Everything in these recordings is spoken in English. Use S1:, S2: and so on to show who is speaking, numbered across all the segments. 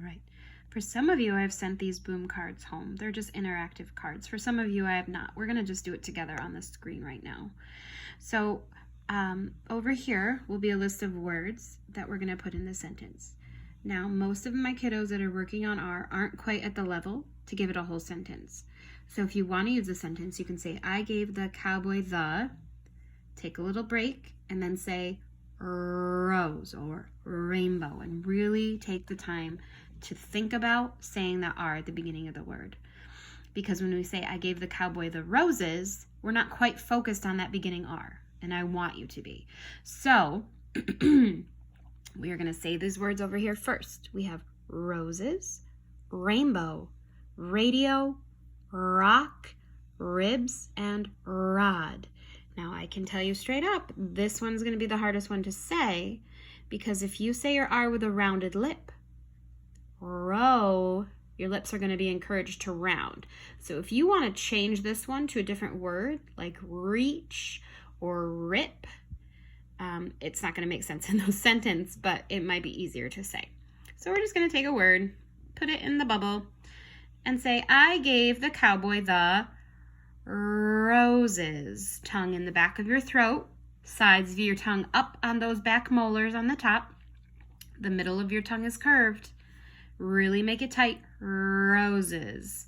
S1: right. For some of you, I have sent these boom cards home. They're just interactive cards. For some of you, I have not. We're going to just do it together on the screen right now. So over here will be a list of words that we're going to put in the sentence. Now, most of my kiddos that are working on R aren't quite at the level to give it a whole sentence. So if you want to use a sentence, you can say, I gave the cowboy the, take a little break, and then say rose or rainbow, and really take the time to think about saying that R at the beginning of the word. Because when we say, I gave the cowboy the roses, we're not quite focused on that beginning R, and I want you to be. So we are going to say these words over here first. We have roses, rainbow, radio, rock, ribs, and rod. Now I can tell you straight up, this one's going to be the hardest one to say, because if you say your R with a rounded lip, row, your lips are going to be encouraged to round. So if you want to change this one to a different word, like reach or rip, it's not going to make sense in those sentences, but it might be easier to say. So we're just going to take a word, put it in the bubble, and say, I gave the cowboy the roses. Tongue in the back of your throat, sides of your tongue up on those back molars on the top. The middle of your tongue is curved. Really make it tight. Roses.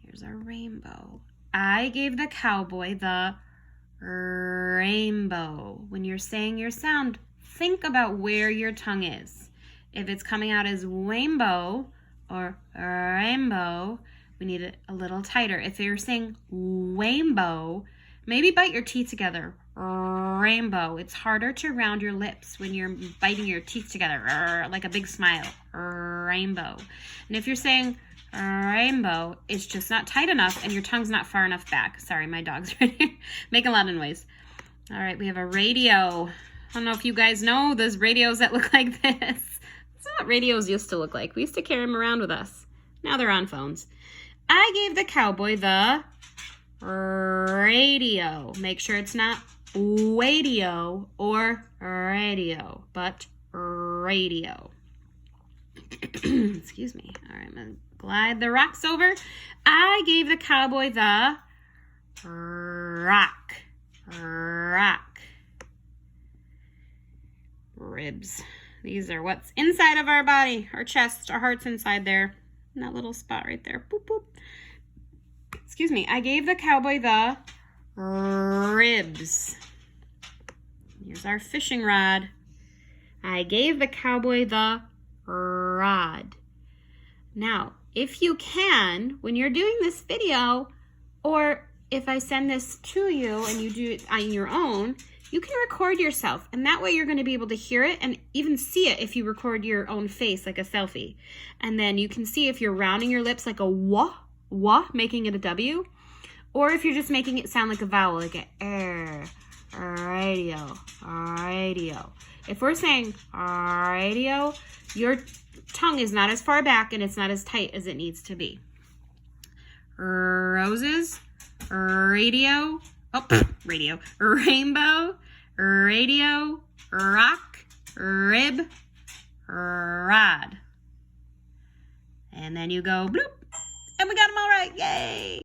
S1: Here's our rainbow. I gave the cowboy the rainbow. When you're saying your sound, think about where your tongue is. If it's coming out as rainbow or rainbow, we need it a little tighter. If you're saying rainbow, maybe bite your teeth together. Rainbow. It's harder to round your lips when you're biting your teeth together, like a big smile. Rainbow. And if you're saying rainbow, it's just not tight enough and your tongue's not far enough back. Sorry, my dog's right here making a lot of noise. All right, we have a radio. I don't know if you guys know those radios that look like this. That's what radios used to look like. We used to carry them around with us. Now they're on phones. I gave the cowboy the radio. Make sure it's not radio or radio, but radio. Excuse me. All right, I'm going to glide the rocks over. I gave the cowboy the rock. Rock. Ribs. These are what's inside of our body, our chest, our heart's inside there. In that little spot right there. Boop, boop. Excuse me. I gave the cowboy the ribs. Here's our fishing rod. I gave the cowboy the rod. Now, if you can, when you're doing this video, or if I send this to you and you do it on your own, you can record yourself, and that way you're going to be able to hear it and even see it if you record your own face like a selfie. And then you can see if you're rounding your lips like a wah, making it a W, or if you're just making it sound like a vowel, like a radio, radio. If we're saying radio, your tongue is not as far back and it's not as tight as it needs to be. Roses, radio, radio, rainbow, radio, rock, rib, rod. And then you go bloop, and we got them all right. Yay!